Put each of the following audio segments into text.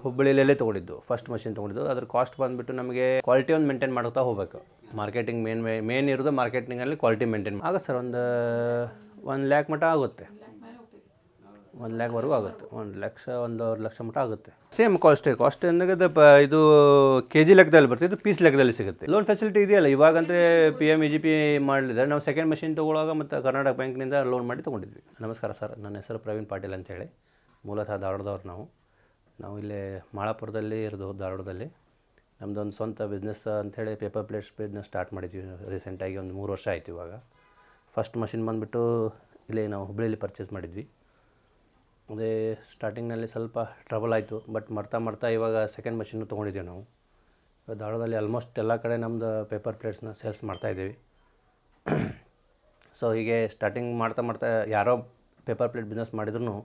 ಹುಬ್ಬಳ್ಳಿಯಲ್ಲೇ ತೊಗೊಂಡಿದ್ದು first machine ತೊಗೊಂಡಿದ್ದು. ಅದ್ರ ಕಾಸ್ಟ್ ಬಂದುಬಿಟ್ಟು ನಮಗೆ ಕ್ವಾಲಿಟಿ ಒಂದು ಮೇಂಟೈನ್ ಮಾಡ್ತಾ ಹೋಗಬೇಕು. ಮಾರ್ಕೆಟಿಂಗ್ ಮೇನ್ ಇರೋದು ಮಾರ್ಕೆಟಿಂಗಲ್ಲಿ ಕ್ವಾಲಿಟಿ ಮೇಂಟೈನ್ ಆಗುತ್ತೆ ಸರ್. ಒಂದು 1 ಲ್ಯಾಕ್ ಮಟ್ಟ ಆಗುತ್ತೆ, 1 ಲ್ಯಾಕ್ವರೆಗೂ ಆಗುತ್ತೆ. 1 ಲಕ್ಷ 1.5 ಲಕ್ಷ ಮಟ್ಟ ಆಗುತ್ತೆ. ಸೇಮ್ ಕಾಸ್ಟ್ ಅನ್ನೋದು ಇದು ಕೆ ಜಿ ಲೆಕ್ಕದಲ್ಲಿ ಬರ್ತದೆ, ಇದು ಪೀಸ್ ಲೆಕ್ಕದಲ್ಲಿ ಸಿಗುತ್ತೆ. ಲೋನ್ ಫೆಸಿಲಿಟಿ ಇದೆಯಲ್ಲ ಇವಾಗಂದರೆ PMEGP ಮಾಡಲಿದ್ದಾರೆ. ನಾವು ಸೆಕೆಂಡ್ ಮಷಿನ್ ತೊಗೊಳ್ಳುವಾಗ ಮತ್ತು ಕರ್ನಾಟಕ ಬ್ಯಾಂಕ್ನಿಂದ ಲೋನ್ ಮಾಡಿ ತೊಗೊಂಡಿದ್ವಿ. ನಮಸ್ಕಾರ ಸರ್, ನನ್ನ ಹೆಸರು ಪ್ರವೀಣ್ ಪಾಟೀಲ್ ಅಂತೇಳಿ. ಮೂಲತಃ ಧಾರವಾಡದವ್ರು ನಾವು ಇಲ್ಲೇ ಮಾಳಾಪುರದಲ್ಲಿ ಇರೋದು. ಧಾರವಾಡದಲ್ಲಿ ನಮ್ಮದೊಂದು ಸ್ವಂತ ಬಿಸ್ನೆಸ್ ಅಂಥೇಳಿ ಪೇಪರ್ ಪ್ಲೇಟ್ಸ್ ಬಿಸ್ನೆಸ್ ಸ್ಟಾರ್ಟ್ ಮಾಡಿದ್ವಿ ರೀಸೆಂಟಾಗಿ. ಒಂದು 3 ವರ್ಷ ಆಯಿತು ಇವಾಗ. ಫಸ್ಟ್ ಮಷಿನ್ ಬಂದುಬಿಟ್ಟು ಇಲ್ಲೇ ನಾವು ಹುಬ್ಬಳ್ಳಿಯಲ್ಲಿ ಪರ್ಚೇಸ್ ಮಾಡಿದ್ವಿ. ಅದೇ ಸ್ಟಾರ್ಟಿಂಗ್ನಲ್ಲಿ ಸ್ವಲ್ಪ ಟ್ರಬಲ್ ಆಯಿತು, ಬಟ್ ಮಾಡ್ತಾ ಇವಾಗ ಸೆಕೆಂಡ್ ಮಷಿನ್ನು ತೊಗೊಂಡಿದ್ದೀವಿ ನಾವು. ಧಾರವಾಡದಲ್ಲಿ ಆಲ್ಮೋಸ್ಟ್ ಎಲ್ಲ ಕಡೆ ನಮ್ಮದು ಪೇಪರ್ ಪ್ಲೇಟ್ಸ್ನ ಸೇಲ್ಸ್ ಮಾಡ್ತಾಯಿದ್ದೀವಿ. ಸೊ ಹೀಗೆ ಸ್ಟಾರ್ಟಿಂಗ್ ಮಾಡ್ತಾ ಯಾರೋ ಪೇಪರ್ ಪ್ಲೇಟ್ ಬಿಸ್ನೆಸ್ ಮಾಡಿದ್ರು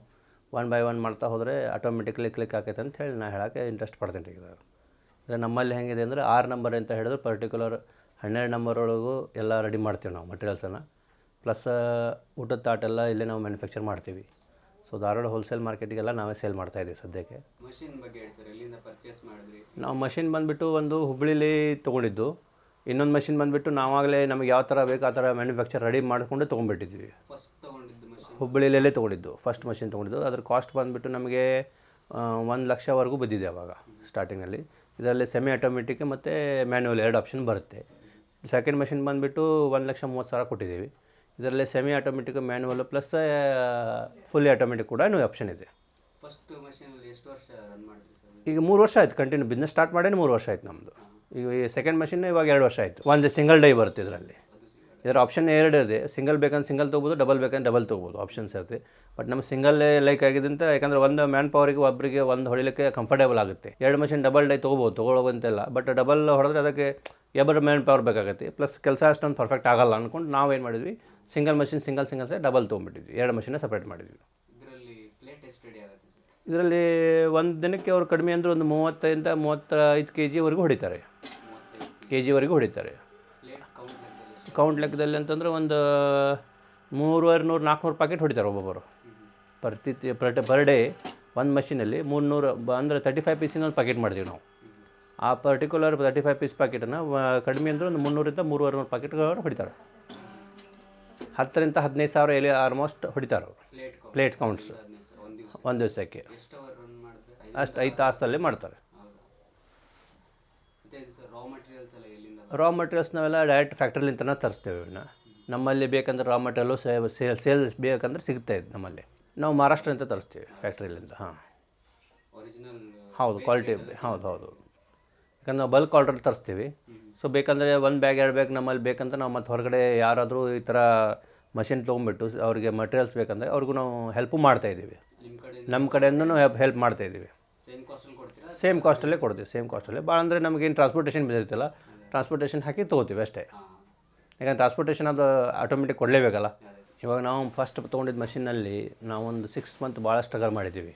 1 ಬೈ 1 ಮಾಡ್ತಾ ಹೋದರೆ ಆಟೋಮೆಟಿಕ್ಲಿ ಕ್ಲಿಕ್ ಆಕೈತೆ ಅಂತ ಹೇಳಿ ನಾನು ಹೇಳೋಕ್ಕೆ ಇಂಟ್ರೆಸ್ಟ್ ಪಡ್ತೀನಿ ರೀ. ಇದು ನಮ್ಮಲ್ಲಿ ಹೆಂಗಿದೆ ಅಂದರೆ 6 ನಂಬರ್ ಅಂತ ಹೇಳಿದ್ರೆ ಪರ್ಟಿಕ್ಯುಲರ್ 12 ನಂಬರ್ ಒಳಗೂ ಎಲ್ಲ ರೆಡಿ ಮಾಡ್ತೀವಿ ನಾವು ಮಟೀರಿಯಲ್ಸನ್ನು. ಪ್ಲಸ್ ಊಟದ ತಾಟೆಲ್ಲ ಇಲ್ಲೇ ನಾವು ಮ್ಯಾನುಫ್ಯಾಕ್ಚರ್ ಮಾಡ್ತೀವಿ. ಸೊ ಧಾರವಾಡ ಹೋಲ್ಸೇಲ್ ಮಾರ್ಕೆಟಿಗೆಲ್ಲ ನಾವೇ ಸೇಲ್ ಮಾಡ್ತಾಯಿದ್ದೀವಿ ಸದ್ಯಕ್ಕೆ. ಮಷಿನ್ ಬಗ್ಗೆ ಹೇಳಿ ಸರ್, ಎಲ್ಲಿಂದ ಪರ್ಚೇಸ್ ಮಾಡಿದ್ರಿ? ನಾವು ಮಷಿನ್ ಬಂದುಬಿಟ್ಟು ಒಂದು ಹುಬ್ಬಳ್ಳಿಲಿ ತೊಗೊಂಡಿದ್ದು. ಇನ್ನೊಂದು ಮಷಿನ್ ಬಂದುಬಿಟ್ಟು ನಾವಾಗಲೇ ನಮಗೆ ಯಾವ ಥರ ಬೇಕು ಆ ಥರ ಮ್ಯಾನುಫ್ಯಾಕ್ಚರ್ ರೆಡಿ ಮಾಡಿಕೊಂಡು ತೊಗೊಂಡ್ಬಿಟ್ಟಿದ್ವಿ. ಫಸ್ಟ್ ತೊಗೊಂಡಿದ್ದು ಮಷಿನ್ ಹುಬ್ಬಳ್ಳಿಯಲ್ಲೇ ತೊಗೊಂಡಿದ್ದು ಫಸ್ಟ್ ಮಷಿನ್ ತೊಗೊಂಡಿದ್ದು. ಅದ್ರ ಕಾಸ್ಟ್ ಬಂದುಬಿಟ್ಟು ನಮಗೆ 1 ಲಕ್ಷವರೆಗೂ ಬಿದ್ದಿದೆ ಅವಾಗ ಸ್ಟಾರ್ಟಿಂಗಲ್ಲಿ. ಇದರಲ್ಲಿ ಸೆಮಿ ಆಟೋಮೆಟಿಕ್ ಮತ್ತು ಮ್ಯಾನ್ಯುವಲ್ 2 ಆಪ್ಷನ್ ಬರುತ್ತೆ. ಸೆಕೆಂಡ್ ಮಷಿನ್ ಬಂದುಬಿಟ್ಟು 1,30,000 ಕೊಟ್ಟಿದ್ದೀವಿ. ಇದರಲ್ಲಿ semi automatic, manual plus fully automatic ಕೂಡ ಇನ್ನೂ ಆಪ್ಷನ್ ಇದೆ. ಫಸ್ಟ್ ಮಷಿನಲ್ಲಿ ಎಷ್ಟು ವರ್ಷ ರನ್ ಮಾಡಿದ್ರಿ ಸರ್? ಈಗ 3 ವರ್ಷ ಆಯಿತು ಕಂಟಿನ್ಯೂ ಬಿಸ್ನೆಸ್ ಸ್ಟಾರ್ಟ್ ಮಾಡಿ 3 ವರ್ಷ ಆಯಿತು ನಮ್ಮದು. ಈಗ ಈ ಸೆಕೆಂಡ್ ಮಷಿನ್ ಇವಾಗ 2 ವರ್ಷ ಆಯಿತು. ಒಂದು ಸಿಂಗಲ್ ಡೈ ಬರುತ್ತೆ ಇದರಲ್ಲಿ. ಇದರ ಆಪ್ಷನ್ 2 ಇದೆ. ಸಿಂಗಲ್ ಬೇಕಂದ್ರೆ ಸಿಂಗಲ್ ತೊಗೋಬೋದು, ಡಬಲ್ ಬೇಕಂದ್ರೆ ಡಬಲ್ ತೊಗೋಬೋದು, ಆಪ್ಷನ್ಸ್ ಇರುತ್ತೆ. ಬಟ್ ನಮ್ಮ ಸಿಂಗಲ್ಲೇ ಲೈಕ್ ಆಗಿದೆ ಅಂತ, ಯಾಕಂದರೆ ಒಂದು ಮ್ಯಾನ್ ಪವರಿಗೆ ಒಬ್ಬರಿಗೆ ಒಂದು ಹೊಡಿಲಿಕ್ಕೆ ಕಂಫರ್ಟೇಬಲ್ ಆಗುತ್ತೆ. 2 ಮಷಿನ್ ಡಬಲ್ ಡೈ ತೊಗೊಳ್ಳೋವಂತೆಲ್ಲ. ಬಟ್ ಡಬಲ್ ಹೊಡೆದ್ರೆ ಅದಕ್ಕೆ ಎಬ್ಬರು ಮ್ಯಾನ್ ಪವರ್ ಬೇಕಾಗುತ್ತೆ. ಪ್ಲಸ್ ಕೆಲಸ ಅಷ್ಟೊಂದು ಪರ್ಫೆಕ್ಟ್ ಆಗಲ್ಲ ಅಂದ್ಕೊಂಡು ನಾವೇನು ಮಾಡಿದ್ವಿ, ಸಿಂಗಲ್ ಮಷಿನ್ ಸಿಂಗಲ್ ಸೆ ಡಬಲ್ ತೊಗೊಂಡ್ಬಿಟ್ಟಿದ್ವಿ. 2 ಮಷಿನ್ನ ಸಪ್ರೇಟ್ ಮಾಡಿದ್ವಿ. ಇದರಲ್ಲಿ ಒಂದು ದಿನಕ್ಕೆ ಅವ್ರು ಕಡಿಮೆ ಅಂದರೆ ಒಂದು 30-35 kg ಹೊಡಿತಾರೆ. ಕೆಜಿವರೆಗೂ ಹೊಡಿತಾರೆ. ಕೌಂಟ್ ಲೆಕ್ಕದಲ್ಲಿ ಅಂತಂದರೆ ಒಂದು 300-400 ಪ್ಯಾಕೆಟ್ ಹೊಡಿತಾರೆ ಒಬ್ಬೊಬ್ಬರು ಪರ್ ಡೇ. ಒಂದು ಮಷಿನಲ್ಲಿ 300 ಅಂದರೆ 35 ಪೀಸಿನ ಒಂದು ಪ್ಯಾಕೆಟ್ ಮಾಡಿದ್ದೀವಿ ನಾವು. ಆ ಪರ್ಟಿಕ್ಯುಲರ್ 35 ಪೀಸ್ ಪ್ಯಾಕೆಟನ್ನು ಕಡಿಮೆ ಅಂದರೆ ಒಂದು 300-300 ಪ್ಯಾಕೆಟ್ ಹೊಡಿತಾರೆ. 10,000-15,000 ಎಲೆ ಆಲ್ಮೋಸ್ಟ್ ಹೊಡಿತಾರೆ ಅವರು. ಪ್ಲೇಟ್ ಕೌಂಟ್ಸ್ ಒಂದು ದಿವಸಕ್ಕೆ ಅಷ್ಟು 5 ತಾಸಲ್ಲೇ ಮಾಡ್ತಾರೆ. ರಾ ಮಟೀರಿಯಲ್ಸ್ ನಾವೆಲ್ಲ ಡೈರೆಕ್ಟ್ ಫ್ಯಾಕ್ಟ್ರಿಲಿಂದ ತರಿಸ್ತೇವೆ. ಇವನ್ನ ನಮ್ಮಲ್ಲಿ ಬೇಕಂದ್ರೆ ರಾ ಮಟೀರಿಯಲು ಸೇಲ್ಸ್ ಬೇಕಂದ್ರೆ ಸಿಗುತ್ತೆ ನಮ್ಮಲ್ಲಿ. ನಾವು ಮಹಾರಾಷ್ಟ್ರ ಅಂತ ತರಿಸ್ತೀವಿ ಫ್ಯಾಕ್ಟ್ರಿಲಿಂದ. ಹೌದು, ಕ್ವಾಲಿಟಿ ಹೌದು. ಯಾಕಂದ್ರೆ ನಾವು ಬಲ್ಕ್ ಆರ್ಡರ್ ತರಿಸ್ತೀವಿ. ಸೊ ಬೇಕಂದರೆ 1 ಬ್ಯಾಗ್ 2 ಬ್ಯಾಗ್ ನಮ್ಮಲ್ಲಿ ಬೇಕಂತ ನಾವು ಮತ್ತು ಹೊರಗಡೆ ಯಾರಾದರೂ ಈ ಥರ ಮಷಿನ್ ತೊಗೊಂಬಿಟ್ಟು ಅವರಿಗೆ ಮಟೀರಿಯಲ್ಸ್ ಬೇಕಂದರೆ ಅವ್ರಿಗೂ ನಾವು ಹೆಲ್ಪು ಮಾಡ್ತಾಯಿದ್ದೀವಿ. ನಮ್ಮ ಕಡೆಯಿಂದನೂ ಹೆಲ್ಪ್ ಮಾಡ್ತಾಯಿದ್ದೀವಿ. ಸೇಮ್ ಕಾಸ್ಟಲ್ಲೇ ಕೊಡ್ತೀವಿ. ಸೇಮ್ ಕಾಸ್ಟಲ್ಲೇ ಭಾಳ ಅಂದರೆ ನಮಗೇನು ಟ್ರಾನ್ಸ್ಪೋರ್ಟೇಷನ್ ಬಿದ್ದಿರುತ್ತಲ್ಲ, ಟ್ರಾನ್ಸ್ಪೋರ್ಟೇಷನ್ ಹಾಕಿ ತೊಗೋತೀವಿ ಅಷ್ಟೇ. ಯಾಕಂದರೆ ಟ್ರಾನ್ಸ್ಪೋರ್ಟೇಷನ್ ಅದು ಆಟೋಮೆಟಿಕ್ ಕೊಡಲೇಬೇಕಲ್ಲ. ಇವಾಗ ನಾವು ಫಸ್ಟ್ ತೊಗೊಂಡಿದ್ದ ಮಷಿನಲ್ಲಿ ನಾವೊಂದು 6 ಮಂತ್ ಭಾಳ ಸ್ಟ್ರಗಲ್ ಮಾಡಿದ್ದೀವಿ.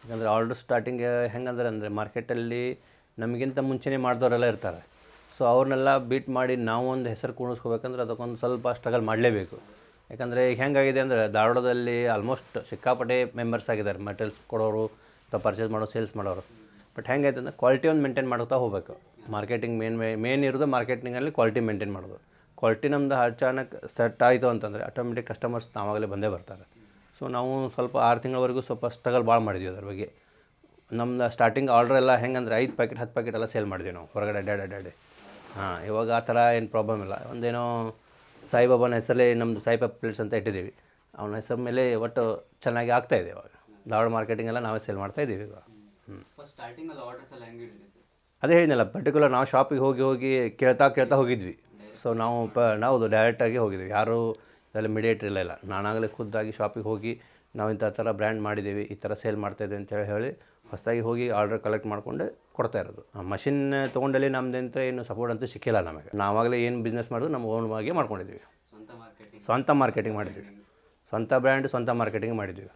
ಯಾಕಂದರೆ ಆರ್ಡರ್ ಸ್ಟಾರ್ಟಿಂಗ್ ಹೆಂಗಂದ್ರೆ ಮಾರ್ಕೆಟಲ್ಲಿ ನಮಗಿಂತ ಮುಂಚೆನೇ ಮಾಡಿದವರೆಲ್ಲ ಇರ್ತಾರೆ. ಸೊ ಅವ್ರನ್ನೆಲ್ಲ ಬೀಟ್ ಮಾಡಿ ನಾವು ಒಂದು ಹೆಸರು ಕುಣಿಸ್ಕೋಬೇಕಂದ್ರೆ ಅದಕ್ಕೊಂದು ಸ್ವಲ್ಪ ಸ್ಟ್ರಗಲ್ ಮಾಡಲೇಬೇಕು. ಯಾಕಂದರೆ ಈಗ ಹೆಂಗಾಗಿದೆ ಅಂದರೆ ಧಾರವಾಡದಲ್ಲಿ ಆಲ್ಮೋಸ್ಟ್ ಸಿಕ್ಕಾಪಟ್ಟೆ ಮೆಂಬರ್ಸ್ ಆಗಿದ್ದಾರೆ, ಮಟೀರಿಯಲ್ಸ್ ಕೊಡೋರು ಅಥವಾ ಪರ್ಚೇಸ್ ಮಾಡೋರು, ಸೇಲ್ಸ್ ಮಾಡೋರು. ಬಟ್ ಹೆಂಗೈತೆ ಅಂದರೆ ಕ್ವಾಲಿಟಿ ಒಂದು ಮೇಂಟೈನ್ ಮಾಡ್ತಾ ಹೋಗಬೇಕು. ಮಾರ್ಕೆಟಿಂಗ್ ಮೇನ್ ಇರೋದು ಮಾರ್ಕೆಟಿಂಗಲ್ಲಿ ಕ್ವಾಲಿಟಿ ಮೇಂಟೈನ್ ಮಾಡೋದು. ಕ್ವಾಲಿಟಿ ನಮ್ಮದು ಅಚಾನಕ್ ಸೆಟ್ ಆಯಿತು ಅಂತಂದರೆ ಆಟೋಮೆಟಿಕ್ ಕಸ್ಟಮರ್ಸ್ ನಾವಾಗಲೇ ಬಂದೇ ಬರ್ತಾರೆ. ಸೊ ನಾವು ಸ್ವಲ್ಪ 6 ತಿಂಗಳವರೆಗೂ ಸ್ವಲ್ಪ ಸ್ಟ್ರಗಲ್ ಭಾಳ ಮಾಡಿದ್ವಿ ಅದ್ರ ಬಗ್ಗೆ. ನಮ್ಮದು ಸ್ಟಾರ್ಟಿಂಗ್ ಆರ್ಡ್ರ್ ಎಲ್ಲ ಹೆಂಗಂದ್ರೆ 5 ಪ್ಯಾಕೆಟ್ 10 ಪ್ಯಾಕೆಟ್ ಎಲ್ಲ ಸೇಲ್ ಮಾಡಿದ್ವಿ ನಾವು ಹೊರಗಡೆ ಅಡ್ಡಾಡಿ. ಇವಾಗ ಆ ಥರ ಏನು ಪ್ರಾಬ್ಲಮ್ ಇಲ್ಲ. ಒಂದೇನೋ ಸಾಯಿಬಾಬಾನ ಹೆಸರಲ್ಲೇ ನಮ್ಮದು ಸಾಯಿಬಾಬಾ ಪ್ಲೇಟ್ಸ್ ಅಂತ ಇಟ್ಟಿದ್ದೀವಿ. ಅವನ ಹೆಸರು ಮೇಲೆ ಒಟ್ಟು ಚೆನ್ನಾಗಿ ಆಗ್ತಾಯಿದೆ ಇವಾಗ. ಧಾರವಾಡ ಮಾರ್ಕೆಟಿಂಗ್ ಎಲ್ಲ ನಾವೇ ಸೇಲ್ ಮಾಡ್ತಾಯಿದ್ದೀವಿ ಇವಾಗ. ಅದೇ ಹೇಳಿದ್ನಲ್ಲ, ಪರ್ಟಿಕ್ಯುಲರ್ ನಾವು ಶಾಪಿಗೆ ಹೋಗಿ ಕೇಳ್ತಾ ಹೋಗಿದ್ವಿ. ಸೊ ನಾವು ಡೈರೆಕ್ಟಾಗಿ ಹೋಗಿದ್ವಿ. ಯಾರೂ ಇದರಲ್ಲಿ ಮೀಡಿಯೇಟ್ರ್ ಇಲ್ಲ. ನಾನಾಗಲೇ ಖುದ್ದಾಗಿ ಶಾಪಿಗೆ ಹೋಗಿ ನಾವು ಇಂಥ ಥರ ಬ್ರ್ಯಾಂಡ್ ಮಾಡಿದ್ದೀವಿ, ಈ ಥರ ಸೇಲ್ ಮಾಡ್ತಾಯಿದ್ದೀವಿ ಅಂತ ಹೇಳಿ ಹೊಸದಾಗಿ ಹೋಗಿ ಆರ್ಡರ್ ಕಲೆಕ್ಟ್ ಮಾಡಿಕೊಂಡು ಕೊಡ್ತಾ ಇರೋದು. ಮಷಿನ್ ತೊಗೊಂಡಲ್ಲಿ ನಮ್ಮದಂತ ಏನು ಸಪೋರ್ಟ್ ಅಂತೂ ಸಿಕ್ಕಿಲ್ಲ ನಮಗೆ. ನಾವಾಗಲೇ ಏನು ಬಿಸ್ನೆಸ್ ಮಾಡೋದು ನಮ್ಮ ಓನ್ವಾಗಿ ಮಾಡ್ಕೊಂಡಿದ್ದೀವಿ. ಸ್ವಂತ ಮಾರ್ಕೆಟಿಂಗ್ ಮಾಡಿದ್ವಿ. ಸ್ವಂತ ಬ್ರ್ಯಾಂಡ್, ಸ್ವಂತ ಮಾರ್ಕೆಟಿಂಗ್ ಮಾಡಿದ್ವಿ.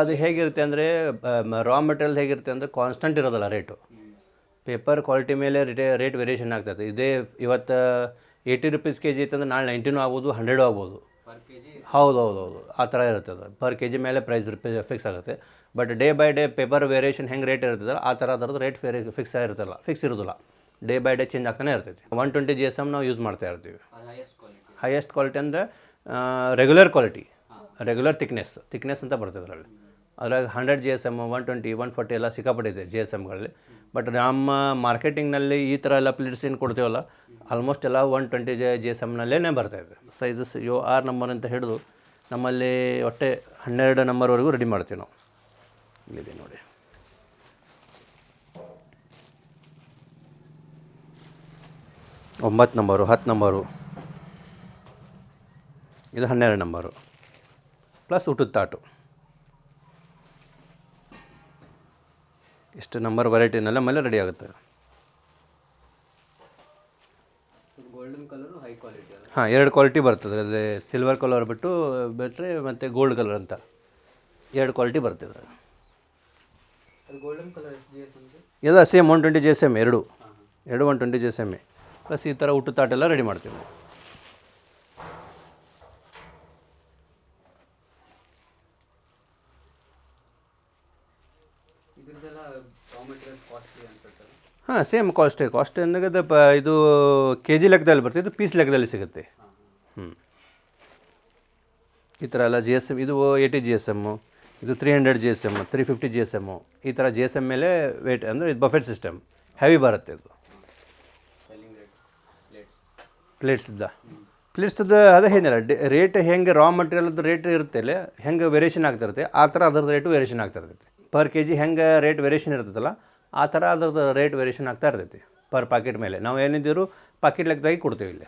ಅದು ಹೇಗಿರುತ್ತೆ ಅಂದರೆ ರಾ ಮೆಟೀರಿಯಲ್ಸ್ ಹೇಗಿರುತ್ತೆ ಅಂದರೆ ಕಾನ್ಸ್ಟೆಂಟ್ ಇರೋದಲ್ಲ ರೇಟು. ಪೇಪರ್ ಕ್ವಾಲಿಟಿ ಮೇಲೆ ರೇಟ್ ವೇರಿಯೇಷನ್ ಆಗ್ತದೆ. ಇದೇ ಇವತ್ತು 80 rupees kg ಇತ್ತಂದ್ರೆ ನಾಳೆ 90 ಆಗ್ಬೋದು, 100 ಆಗ್ಬೋದು. ಹೌದು ಆ ಥರ ಇರುತ್ತೆ. ಅದು ಪರ್ kg ಮೇಲೆ ಪ್ರೈಸ್ ಫಿಕ್ಸ್ ಆಗುತ್ತೆ. But day by day paper variation ಹೆಂಗೆ ರೇಟ್ ಇರ್ತದಲ್ಲ ಆ ಥರ ಅದರದ್ದು ರೇಟ್ ಫಿಕ್ಸ್ ಆಗಿರ್ತಲ್ಲ, ಫಿಕ್ಸ್ ಇರೋದಿಲ್ಲ, ಡೇ ಬೈ ಡೇ ಚೇಂಜ್ ಆಗ್ತಾನೆ ಇರ್ತೈತಿ. 120 GSM ನಾವು ಯೂಸ್ ಮಾಡ್ತಾ ಇರ್ತೀವಿ. Highest quality. ಹೈಯೆಸ್ಟ್ ಕ್ವಾಲಿಟಿ ಅಂದರೆ ರೆಗ್ಯುಲರ್ ಕ್ವಾಲಿಟಿ, ರೆಗ್ಯುಲರ್ ಥಿಕ್ನೆಸ್ ಅಂತ ಬರ್ತದೆ ಅದರಲ್ಲಿ. ಅದ್ರಾಗ 100 GSM 120 140 ಎಲ್ಲ ಸಿಕ್ಕಾಪಟ್ಟಿದೆ GSMಗಳಲ್ಲಿ. ಬಟ್ ನಮ್ಮ ಮಾರ್ಕೆಟಿಂಗ್ನಲ್ಲಿ ಈ ಥರ ಎಲ್ಲ ಪ್ಲೇಟ್ಸ್ ಏನು ಕೊಡ್ತೀವಲ್ಲ ಆಲ್ಮೋಸ್ಟ್ ಎಲ್ಲ 120 GSMನಲ್ಲೇ ಬರ್ತಾಯಿದೆ. ಸೈಜಸ್ 6 ನಂಬರ್ ಅಂತ ಹಿಡಿದು ನಮ್ಮಲ್ಲಿ ಒಟ್ಟೆ 12 ನಂಬರ್ವರೆಗೂ ರೆಡಿ ಮಾಡ್ತೀವಿ ನಾವು. ಇಲ್ಲಿದೆ ನೋಡಿ, 9 ನಂಬರು, 10 ನಂಬರು, ಇದು 12 ನಂಬರು ಪ್ಲಸ್ ಊಟದ ತಾಟು. ಇಷ್ಟು ನಂಬರ್ ವೆರೈಟಿನೆಲ್ಲ ಮೇಲೆ ರೆಡಿ ಆಗುತ್ತೆ. Golden colour high quality. ಹಾಂ, 2 ಕ್ವಾಲಿಟಿ ಬರ್ತದೆ ಅದೇ, ಸಿಲ್ವರ್ ಕಲರ್ ಬಿಟ್ಟರೆ ಮತ್ತು ಗೋಲ್ಡ್ ಕಲರ್ ಅಂತ 2 ಕ್ವಾಲಿಟಿ ಬರ್ತದೆ. ಅದು ಗೋಲ್ಡನ್ ಕಲರ್ GSM ಎಲ್ಲ ಸೇಮ್ 120 GSM, ಎರಡು 120 GSM ಪ್ಲಸ್ ಈ ಥರ ಊಟದ ತಾಟೆಲ್ಲ ರೆಡಿ ಮಾಡ್ತೀವಿ. ಇದ್ರದ್ದೆಲ್ಲ ರಾ ಮೆಟೀರಿಯಲ್ಸ್ ಕಾಸ್ಟ್ಲಿ ಅನ್ಸುತ್ತೆ. ಹಾಂ, ಸೇಮ್ ಕಾಸ್ಟ್ ಅಂದರೆ ಇದು ಕೆ ಜಿ ಲೆಕ್ಕದಲ್ಲಿ ಬರ್ತದೆ, ಇದು ಪೀಸ್ ಲೆಕ್ಕದಲ್ಲಿ ಸಿಗುತ್ತೆ. ಈ ಥರ ಎಲ್ಲ GSM, ಇದು 80 GSM, ಇದು 300 GSM, 350 GSM, ಈ ಥರ GSM ಮೇಲೆ ವೇಟ್ ಅಂದರೆ ಇದು ಬಫೆಟ್ ಸಿಸ್ಟಮ್ ಹೆವಿ ಬರುತ್ತೆ. ಇದು ಸೆಲ್ಲಿಂಗ್ ರೇಟ್ ಪ್ಲೇಟ್ಸ್ದು ಅದೇ ಏನಿಲ್ಲ, ರೇಟ್ ಹೆಂಗೆ ರಾ ಮಟೀರಿಯಲ್ದು ರೇಟ್ ಇರುತ್ತೆ ಹೆಂಗೆ ವೇರಿಯೇಷನ್ ಆಗ್ತಿರುತ್ತೆ ಆ ಥರ ಅದ್ರದ್ದು ರೇಟು ವೇರಿಯೇಷನ್ ಆಗ್ತಿರ್ತೈತಿ. ಪರ್ ಕೆ ಜಿ ಹೆಂಗೆ ರೇಟ್ ವೇರಿಯೇಷನ್ ಇರ್ತೈತಲ್ಲ ಆ ಥರ ಅದ್ರದ್ದು ರೇಟ್ ವೇರಿಯೇಷನ್ ಆಗ್ತಾ ಇರ್ತೈತಿ ಪರ್ ಪ್ಯಾಕೆಟ್ ಮೇಲೆ. ನಾವು ಏನಿದ್ದೀರು ಪ್ಯಾಕೆಟ್ ಲೆಕ್ಕದಾಗಿ ಕೊಡ್ತೀವಿ. ಇಲ್ಲಿ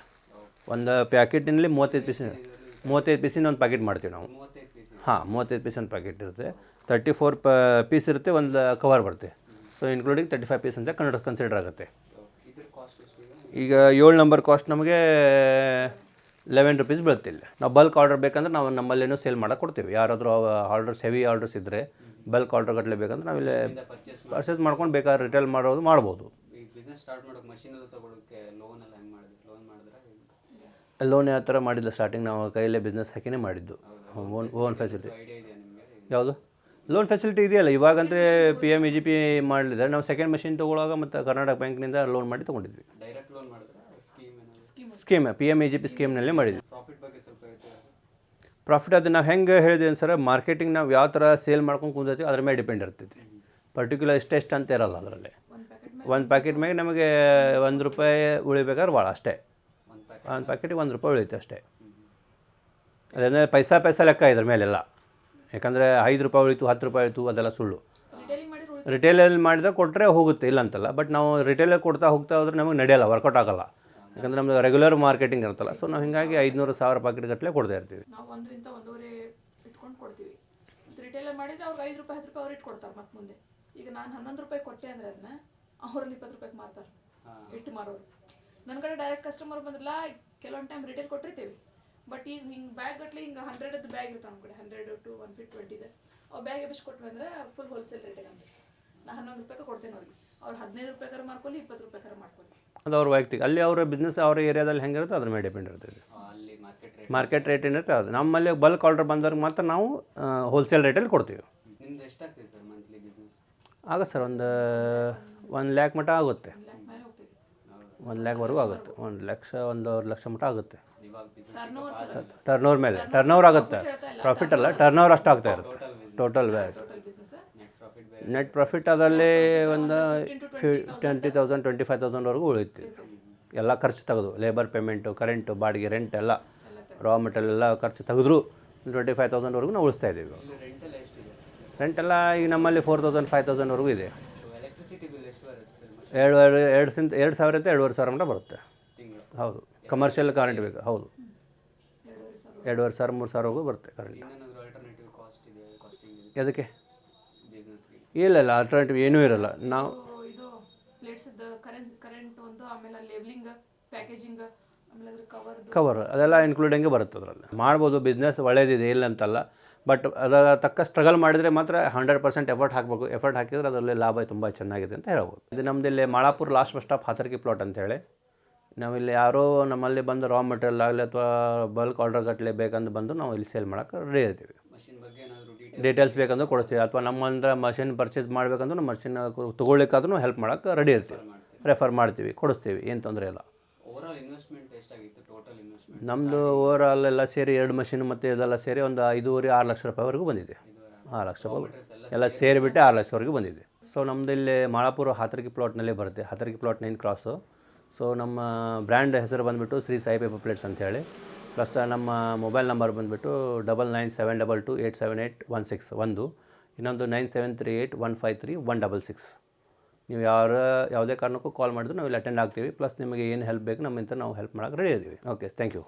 ಒಂದು ಪ್ಯಾಕೆಟಿನಲ್ಲಿ 35 ಪೀಸಿನ ಒಂದು ಪ್ಯಾಕೆಟ್ ಮಾಡ್ತೀವಿ ನಾವು. 35 ಪೀಸ್. ಹಾಂ, 35 ಪೀಸ್ ಒಂದು ಪ್ಯಾಕೆಟ್ ಇರುತ್ತೆ. 34 ಪೀಸ್ ಇರುತ್ತೆ, ಒಂದು ಕವರ್ ಬರುತ್ತೆ. ಸೊ ಇನ್ಕ್ಲೂಡಿಂಗ್ 35 ಪೀಸ್ ಅಂತ ಕನ್ಸಿಡರ್ ಆಗುತ್ತೆ. ಇದ್ರ ಕಾಸ್ಟ್ ಎಷ್ಟು ಈಗ 7 ನಂಬರ್ ಕಾಸ್ಟ್ ನಮಗೆ 11 ರೂಪೀಸ್ ಬೀಳುತ್ತೆ. ಇಲ್ಲಿ ನಾವು ಬಲ್ಕ್ ಆರ್ಡರ್ ಬೇಕಂದ್ರೆ ನಾವು ನಮ್ಮಲ್ಲೇನೋ ಸೇಲ್ ಮಾಡೋಕೆ ಕೊಡ್ತೀವಿ. ಯಾರಾದರೂ ಆರ್ಡರ್ಸ್ ಹೆವಿ ಆರ್ಡರ್ಸ್ ಇದ್ದರೆ ಬಲ್ಕ್ ಆರ್ಡರ್ ಗಟ್ಟಲೆ ಬೇಕಂದ್ರೆ ನಾವಿಲ್ಲಿ ಪರ್ಚೇಸ್ ಮಾಡ್ಕೊಂಡು ಬೇಕಾದ್ರೆ ರಿಟೇಲ್ ಮಾಡ್ಬೋದು. ಈ ಬಿಸ್ನೆಸ್ ಸ್ಟಾರ್ಟ್ ಮಾಡೋಕೆ ಮಷಿನ್ ಎಲ್ಲ ತೊಗೊಳಕ್ಕೆ ಲೋನ್ ಎಲ್ಲ ಹೆಂಗೆ ಮಾಡಿದ್ವಿ? ಲೋನ್ ಮಾಡಿದ್ರೆ ಲೋನ್ ಯಾವ ಥರ ಮಾಡಿಲ್ಲ, ಸ್ಟಾರ್ಟಿಂಗ್ ನಾವು ಕೈಯಲ್ಲೇ ಬಿಸ್ನೆಸ್ ಹಾಕಿನೇ ಮಾಡಿದ್ದು. ಓನ್ ಫೆಸಿಲಿಟಿ ಐಡಿಯಾ ಇದೆಯಾ ನಿಮಗೆ? ಯಾವುದು ಲೋನ್ ಫೆಸಿಲಿಟಿ ಇದೆಯಲ್ಲ, ಇವಾಗಂದರೆ PMEGP ಮಾಡಲಿದ್ದಾರೆ. ನಾವು ಸೆಕೆಂಡ್ ಮಷಿನ್ ತೊಗೊಳುವಾಗ ಮತ್ತು ಕರ್ನಾಟಕ ಬ್ಯಾಂಕ್ನಿಂದ ಲೋನ್ ಮಾಡಿ ತೊಗೊಂಡಿದ್ವಿ. ಡೈರೆಕ್ಟ್ ಲೋನ್ ಮಾಡಿದ್ರೆ ಸ್ಕೀಮ್ PMEGP ಸ್ಕೀಮ್ನಲ್ಲೇ ಮಾಡಿದ್ವಿ. ಪ್ರಾಫಿಟ್ ಬಗ್ಗೆ ಸ್ವಲ್ಪ ಹೇಳ್ತೀರಾ? ಪ್ರಾಫಿಟ್ ಅದು ನಾವು ಹೆಂಗೆ ಹೇಳಿದೆ ಸರ್, ಮಾರ್ಕೆಟಿಂಗ್ ನಾವು ಯಾವ ಥರ ಸೇಲ್ ಮಾಡ್ಕೊಂಡು ಕುಂದಿರ್ತೀವಿ ಅದ್ರ ಮೇಲೆ ಡಿಪೆಂಡ್ ಇರ್ತೈತಿ. ಪರ್ಟಿಕ್ಯುಲರ್ ಇಷ್ಟೆಷ್ಟು ಅಂತ ಇರಲ್ಲ ಅದರಲ್ಲಿ. ಒಂದು ಪ್ಯಾಕೆಟ್ ಮೇಲೆ ನಮಗೆ ₹1 ಉಳಿಬೇಕಾದ್ರೆ ಭಾಳ ಅಷ್ಟೇ. ಒಂದು ಪ್ಯಾಕೆಟಿಗೆ ₹1 ಉಳಿಯುತ್ತೆ ಅಷ್ಟೇ. ಅದೇಂದರೆ ಪೈಸಾ ಲೆಕ್ಕ ಇದ್ರ ಮೇಲೆಲ್ಲ. ಯಾಕಂದರೆ ₹5 ಉಳಿತು, ₹10 ಉಳಿತು ಅದೆಲ್ಲ ಸುಳ್ಳು. ರಿಟೇಲಲ್ಲಿ ಮಾಡಿದ್ರೆ ಕೊಟ್ಟರೆ ಹೋಗುತ್ತೆ, ಇಲ್ಲ ಅಂತಲ್ಲ. ಬಟ್ ನಾವು ರಿಟೇಲಲ್ಲಿ ಕೊಡ್ತಾ ಹೋದ್ರೆ ನಮಗೆ ನಡೆಯಲ್ಲ, ವರ್ಕೌಟ್ ಆಗೋಲ್ಲ. ಯಾಕಂದರೆ ನಮ್ಮದು ರೆಗ್ಯುಲರ್ ಮಾರ್ಕೆಟಿಂಗ್ ಇರುತ್ತಲ್ಲ. ಸೊ ನಾವು ಹೀಗಾಗಿ 500-1000 ಪ್ಯಾಕೆಟ್ ಗಟ್ಟಲೆ ಕೊಡ್ತಾ ಇರ್ತೀವಿ. ನಾವು 1 ರಿಂದ 1.5 ಇಟ್ಕೊಂಡು ಕೊಡ್ತೀವಿ. ರಿಟೇಲರ್ ಮಾಡಿದರೆ ಅವ್ರಿಗೆ ₹5 ₹10 ಅವ್ರು ಇಟ್ಕೊಡ್ತಾರೆ. ಮತ್ತೆ ಮುಂದೆ ಈಗ ನಾನು ₹11 ಕೊಟ್ಟೆ ಅಂದರೆ ಅದನ್ನ ಅವರಲ್ಲಿ ₹20 ಮಾರ್ತಾರೆ, ಇಟ್ಟು ಮಾರೋರು. ನನ್ನ ಕಡೆ ಡೈರೆಕ್ಟ್ ಕಸ್ಟಮರ್ ಬಂದ್ರಲ್ಲ, ಕೆಲವೊಂದು ಟೈಮ್ ರಿಟೇಲ್ ಕೊಟ್ಟಿರ್ತೀವಿ. ಬಟ್ ಈಗ ಹಿಂಗೆ ಬ್ಯಾಗ್ ಗಟ್ಟಲೆ ಹಿಂಗೆ 100ದ್ದು ಬ್ಯಾಗ್ ಇರುತ್ತೆ ನಮ್ಮ ಕಡೆ, 100 to 120 ಇದೆ. ಅವು ಬ್ಯಾಗ್ ಎಷ್ಟು ಕೊಟ್ವಿ ಅಂದರೆ ಫುಲ್ ಹೋಲ್ಸೇಲ್ ರೇಟಿಗೆ ಅಂತ ನಾನು ₹11 ಕೊಡ್ತೇನೆ ಅವ್ರಿಗೆ. ಅವ್ರು ₹15 ಮಾರ್ಕೊಳ್ಳಿ, ₹20 ಮಾಡ್ಕೊಳ್ಳಿ. ಅದು ಅವ್ರ ವೈಯಕ್ತಿಕ, ಅಲ್ಲಿ ಅವರ ಬಿಸ್ನೆಸ್ ಅವ್ರ ಏರಿಯಾದಲ್ಲಿ ಹೆಂಗಿರುತ್ತೆ ಅದ್ರ ಮೇಲೆ ಡಿಪೆಂಡ್ ಇರ್ತದೆ. ಅಲ್ಲಿ ಮಾರ್ಕೆಟ್ ರೇಟ್ ಏನಿರುತ್ತೆ ಅದು. ನಮ್ಮಲ್ಲಿ ಬಲ್ಕ್ ಆರ್ಡರ್ ಬಂದವ್ರಿಗೆ ಮಾತ್ರ ನಾವು ಹೋಲ್ಸೇಲ್ ರೇಟಲ್ಲಿ ಕೊಡ್ತೀವಿ. ನಿಮ್ದು ಎಷ್ಟಾಗ್ತದೆ ಸರ್ ಮಂತ್ಲಿ ಬಿಸ್ನೆಸ್? ಆಗುತ್ತೆ ಸರ್, ಒಂದು 1 ಲ್ಯಾಕ್ ಮಟ್ಟ ಆಗುತ್ತೆ. 1 ಲ್ಯಾಕ್ವರೆಗೂ ಆಗುತ್ತೆ. 1 ಲಕ್ಷ 1.5 ಲಕ್ಷ ಮಟ್ಟ ಆಗುತ್ತೆ ಟರ್ನೋವರ್ ಮೇಲೆ. ಟರ್ನೋವರ್ ಆಗುತ್ತೆ, ಪ್ರಾಫಿಟ್ ಅಲ್ಲ, ಟರ್ನೋವರ್ ಅಷ್ಟು ಆಗ್ತಾ ಇರುತ್ತೆ. ಟೋಟಲ್ ನೆಟ್ ಪ್ರಾಫಿಟ್ ಅದರಲ್ಲಿ ಒಂದು 20,000 25,000ವರೆಗೂ ಉಳಿಯುತ್ತೆ. ಎಲ್ಲ ಖರ್ಚು ತೆಗೆದು, ಲೇಬರ್ ಪೇಮೆಂಟು, ಕರೆಂಟು, ಬಾಡಿಗೆ, ರೆಂಟ್ ಎಲ್ಲ, ರಾ ಮೆಟೀರಿಯಲ್ ಎಲ್ಲ ಖರ್ಚು ತೆಗೆದ್ರು 25,000ವರೆಗೂ ನಾವು ಉಳಿಸ್ತಾ ಇದ್ದೀವಿ. ರೆಂಟೆಲ್ಲ ಈಗ ನಮ್ಮಲ್ಲಿ 4,000 5,000ವರೆಗೂ ಇದೆ. ಎಲೆಕ್ಟ್ರಿಸಿಟಿ ಬಿಲ್ ಎಷ್ಟು ಬರುತ್ತೆ ಸರ್? 2,000 2,500 ಮಟ್ಟ ಬರುತ್ತೆ. ಹೌದು, ಕಮರ್ಷಿಯಲ್ ಕರೆಂಟ್ ಬೇಕು. ಹೌದು, 2,500 3,000ವರೆಗೂ ಬರುತ್ತೆ ಕರೆಂಟ್. ಆಲ್ಟರ್ನೇಟಿವ್ ಕಾಸ್ಟ್ ಇದೆ ಕಾಸ್ಟಿಂಗ್ ಅದಕ್ಕೆ ಬಿಸ್ನೆಸ್ಗೆ? ಇಲ್ಲ ಆಲ್ಟರ್ನೇಟಿವ್ ಏನೂ ಇರಲ್ಲ. ನಾವು ಇದು ಪ್ಲೇಟ್ಸ್ ಕರೆಂಟ್ ಒಂದು, ಆಮೇಲೆ ಲೇಬಲಿಂಗ್, ಪ್ಯಾಕೇಜಿಂಗ್, ಆಮೇಲೆ ಅದ್ರ ಕವರ್ ಅದೆಲ್ಲ ಇನ್ಕ್ಲೂಡಿಂಗೇ ಬರುತ್ತೆ ಅದರಲ್ಲಿ. ಮಾಡ್ಬೋದು, ಬಿಸ್ನೆಸ್ ಒಳ್ಳೇದಿದೆ, ಇಲ್ಲ ಅಂತಲ್ಲ. ಬಟ್ ಅದರ ತಕ್ಕ ಸ್ಟ್ರಗಲ್ ಮಾಡಿದರೆ ಮಾತ್ರ 100% ಎಫರ್ಟ್ ಹಾಕಬೇಕು. ಎಫರ್ಟ್ ಹಾಕಿದರೆ ಅದರಲ್ಲಿ ಲಾಭ ತುಂಬ ಚೆನ್ನಾಗಿದೆ ಅಂತ ಹೇಳ್ಬೋದು. ಇದು ನಮ್ಮದಿಲ್ಲಿ ಮಾಳಾಪುರ ಲಾಸ್ಟ್ ಬಸ್ ಸ್ಟಾಪ್ ಹಾತರ್ಕಿ ಪ್ಲಾಟ್ ಅಂತೇಳಿ. ನಾವಿಲ್ಲಿ ಯಾರೋ ನಮ್ಮಲ್ಲಿ ಬಂದು ರಾ ಮೆಟೀರಿಯಲ್ ಆಗಲಿ ಅಥವಾ ಬಲ್ಕ್ ಆರ್ಡರ್ ಗಟ್ಟಲೆ ಬೇಕಂದು ಬಂದು ನಾವು ಇಲ್ಲಿ ಸೇಲ್ ಮಾಡೋಕೆ ರೆಡಿ ಇರ್ತೀವಿ. ಮಷಿನ್ ಬಗ್ಗೆ ಏನಾದರೂ ಡೀಟೇಲ್ಸ್ ಬೇಕಂದ್ರೆ ಕೊಡಿಸ್ತೀವಿ, ಅಥವಾ ನಮ್ಮಂದ್ರೆ ಮಷಿನ್ ಪರ್ಚೇಸ್ ಮಾಡಬೇಕಂದ್ರೆ ನಮ್ಮ ಮಷಿನ್ ತೊಗೊಳ್ಳಿಕ್ಕಾದ್ರೂ ಹೆಲ್ಪ್ ಮಾಡೋಕ್ಕೆ ರೆಡಿ ಇರ್ತೀವಿ, ರೆಫರ್ ಮಾಡ್ತೀವಿ, ಕೊಡಿಸ್ತೀವಿ, ಏನು ತೊಂದರೆ ಇಲ್ಲ. ಓವರಾಲ್ ಇನ್ವೆಸ್ಟ್ಮೆಂಟ್ ಎಷ್ಟಾಗಿತ್ತು ಟೋಟಲ್ ಇನ್ವೆಸ್ಟ್ಮೆಂಟ್? ನಮ್ಮದು ಓವರಾಲ್ ಎಲ್ಲ ಸೇರಿ 2 ಮಷಿನ್ ಮತ್ತು ಇದೆಲ್ಲ ಸೇರಿ ಒಂದು 5.5-6 ಲಕ್ಷ ರೂಪಾಯಿವರೆಗೂ ಬಂದಿದೆ. 6 ಲಕ್ಷ ರೂಪಾಯಿ ಎಲ್ಲ ಸೇರಿಬಿಟ್ಟು 6 ಲಕ್ಷವರೆಗೂ ಬಂದಿದೆ. ಸೊ ನಮ್ಮದು ಇಲ್ಲಿ ಮಾಳಾಪುರ ಹಾತರಗಿ ಪ್ಲಾಟ್ನಲ್ಲೇ ಬರುತ್ತೆ, ಹಾತರಗಿ ಪ್ಲಾಟ್ 9 ಕ್ರಾಸು. ಸೊ ನಮ್ಮ ಬ್ರ್ಯಾಂಡ್ ಹೆಸರು ಬಂದುಬಿಟ್ಟು ಶ್ರೀ ಸಾಯಿ ಪೇಪರ್ ಪ್ಲೇಟ್ಸ್ ಅಂತೇಳಿ. ಪ್ಲಸ್ ನಮ್ಮ ಮೊಬೈಲ್ ನಂಬರ್ ಬಂದುಬಿಟ್ಟು 9972287816 ಒಂದು, ಇನ್ನೊಂದು 9738153166. ನೀವು ಯಾವುದೇ ಕಾರಣಕ್ಕೂ ಕಾಲ್ ಮಾಡಿದ್ರು ನಾವು ಇಲ್ಲಿ ಅಟೆಂಡ್ ಆಗ್ತೀವಿ. ಪ್ಲಸ್ ನಿಮಗೆ ಏನು ಹೆಲ್ಪ್ ಬೇಕು ನಮ್ಮಿಂದ ನಾವು ಹೆಲ್ಪ್ ಮಾಡೋಕೆ ರೆಡಿ ಇದ್ದೀವಿ. Okay, thank you.